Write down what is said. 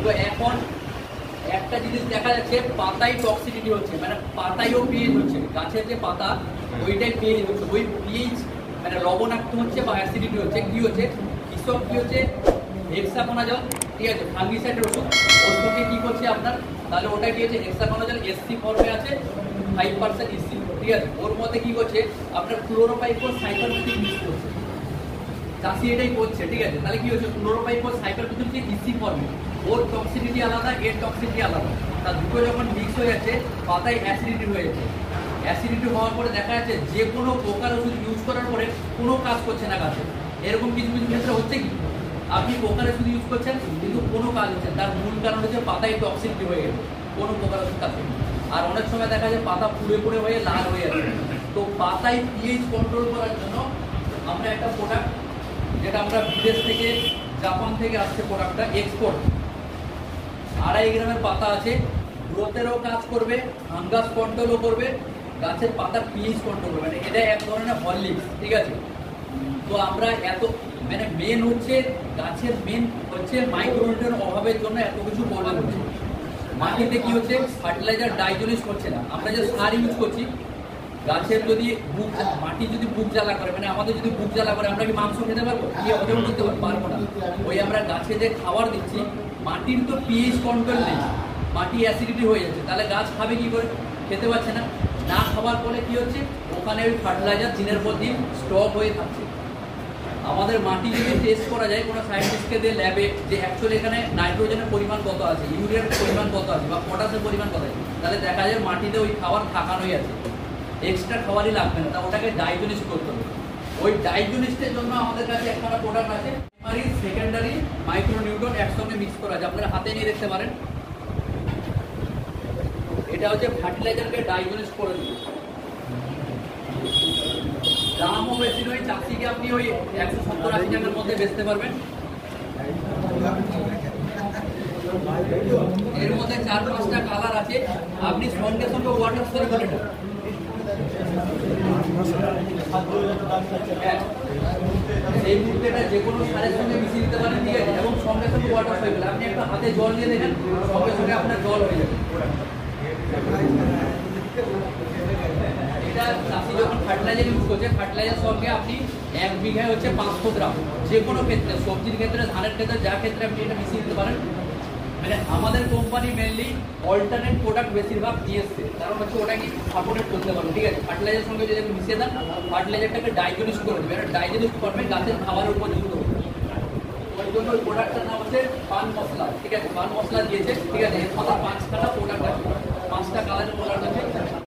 তো এখন একটা জিনিস দেখা যাচ্ছে পাতায় টক্সিসিটি হচ্ছে, মানে পাতায়ও পিএইচ হচ্ছে, গাছের যে পাতা ওইটাই পিএইচ হচ্ছে, ওই পিএইচ মানে লবণাক্ত হচ্ছে বা অ্যাসিডিটি হচ্ছে। কি হচ্ছে কৃষক কি হচ্ছে হেক্সাকোনাজল, ঠিক আছে, ফাঙ্গিসাইডের ওষুধ, ওর সঙ্গে কি করছে আপনার, তাহলে ওটা কি হচ্ছে হেক্সাকোনাজল এসসি ফর্মে আছে 5% ইসি, ঠিক আছে, ওর মধ্যে কি করছে আপনার ক্লোরোপাইরিফোস সাইপারমেথ্রিন মিক্স করছে, চাষি এটাই করছে, ঠিক আছে। তাহলে কি হচ্ছে ক্লোরোপাইরিফোস সাইপারমেথ্রিন যে ইসি ফর্মে, ওর টক্সিসিটি আলাদা, এর টক্সিসিটি আলাদা, তা দুটো যখন মিক্স হয়ে যাচ্ছে পাতায় অ্যাসিডিটি হয়ে যাচ্ছে। অ্যাসিডিটি হওয়ার পরে দেখা যাচ্ছে যে কোনো পোকার ওষুধ ইউজ করার পরে কোনো কাজ করছে না গাছে। এরকম কিছু কিছু ক্ষেত্রে হচ্ছে কি আপনি পোকার ওষুধ ইউজ করছেন কিন্তু কোনো কাজ হচ্ছে, তার মূল কারণ হচ্ছে পাতায় টক্সিসিটি হয়ে গেছে, কোনো পোকার ওষুধ কাজ করছে। আর অনেক সময় দেখা যায় পাতা পুড়ে পুড়ে হয়ে লাল হয়ে যাচ্ছে। তো পাতায় পিএইচ কন্ট্রোল করার জন্য আমরা একটা প্রোডাক্ট, যেটা আমরা বিদেশ থেকে জাপান থেকে আসছে প্রোডাক্টটা এক্সপোর্ট, 2.5 গ্রামের পাতা আছে, গ্রোথেরও কাজ করবে, ফাঙ্গাস কন্ট্রোলও করবে, গাছের পাতার পিএইচ কন্ট্রোল করবে, মানে এটা এক ধরনের হরলিক্স, ঠিক আছে। তো আমরা এত মানে মেন হচ্ছে গাছের মেন হচ্ছে মাইক্রোনিউট্রিয়েন্টের অভাবের জন্য এত কিছু প্রবলেম হচ্ছে। মাটিতে কি হচ্ছে ফার্টিলাইজার ডাইজেস্ট করছে না, আমরা যে সার ইউজ করছি, গাছের যদি বুক মাটি যদি বুক জ্বালা করে, মানে আমাদের যদি বুক জ্বালা করে আমরা কি মাংস খেতে পারবো, কি হজম করতে পারবো না। ওই আমরা গাছে যে খাবার দিচ্ছি, মাটির তো পিএইচ কন্ট্রোল নেই, মাটি অ্যাসিডিটি হয়ে যাচ্ছে, তাহলে গাছ খাবে কি করে, খেতে পারছে না। না খাবার ফলে কি হচ্ছে ওখানে ওই ফার্টিলাইজার দিনের পর দিন স্টক হয়ে থাকছে। আমাদের মাটি যদি টেস্ট করা যায় কোনো সায়েন্টিস্টকে দিয়ে ল্যাবে, যে অ্যাকচুয়ালি এখানে নাইট্রোজেনের পরিমাণ কত আছে, ইউরিয়ার পরিমাণ কত আছে বা পটাশের পরিমাণ কত আছে, তাহলে দেখা যায় মাটিতে ওই খাবার থাকানোই আছে, এক্সট্রা খাবারই লাগবে না, তা ওটাকে ডাইজেস্ট করতে হবে। ওই ডাইজেস্টের জন্য আমাদের কাছে একটা প্রোডাক্ট আছে, প্রাইমারি সেকেন্ডারি মাইক্রোনিউট্রিয়েন্ট একসঙ্গে মিক্স করা আছে, আপনারা হাতে নিয়ে দেখতে পারেন। এটা হচ্ছে ফার্টিলাইজারকে ডাইজেস্ট করে দিবে। দামও বেশি নয়, চাষিকে আপনি ওই 170-80 টাকার মধ্যে বেচতে পারবেন। এর মধ্যে 4-5টা কালার আছে, আপনি সঙ্গে সঙ্গে ওয়াটার করে ফেলেন। এই মুহূর্তে এটা যে কোনো সারের সঙ্গে মিশিয়ে দিতে পারেন, ঠিক আছে, এবং সঙ্গে সঙ্গে ওয়াটার হয়ে গেলে আপনি একটা হাতে জল নিয়ে দেখেন, সঙ্গে সঙ্গে আপনার জল হয়ে যাবে। এটা চাষি যখন ফার্টিলাইজার ইউজ করছে, ফার্টিলাইজার সঙ্গে আপনি 1 বিঘায় হচ্ছে 500 গ্রাম, যে কোনো ক্ষেত্রে, সবজির ক্ষেত্রে, ধানের ক্ষেত্রে, যা ক্ষেত্রে আপনি এটা মিশিয়ে দিতে পারেন। মানে আমাদের কোম্পানি মেনলি অল্টারনেট প্রোডাক্ট বেশিরভাগ দিয়ে এসছে, কারণ হচ্ছে ওটা কি সাপোর্টেড করতে পারবে, ঠিক আছে। ফার্টিলাইজার সঙ্গে যদি আপনি মিশিয়ে দেন, ফার্টিলাইজারটাকে ডাইজেস্ট করে দেবে, এটা ডাইজেস্ট করবে, গাছের খাবারের উপযুক্ত হবে। ওই জন্য ওই প্রোডাক্টটার নাম হচ্ছে পান মশলা, ঠিক আছে, পান মশলা দিয়েছে, ঠিক আছে। এর মধ্যে 5খানা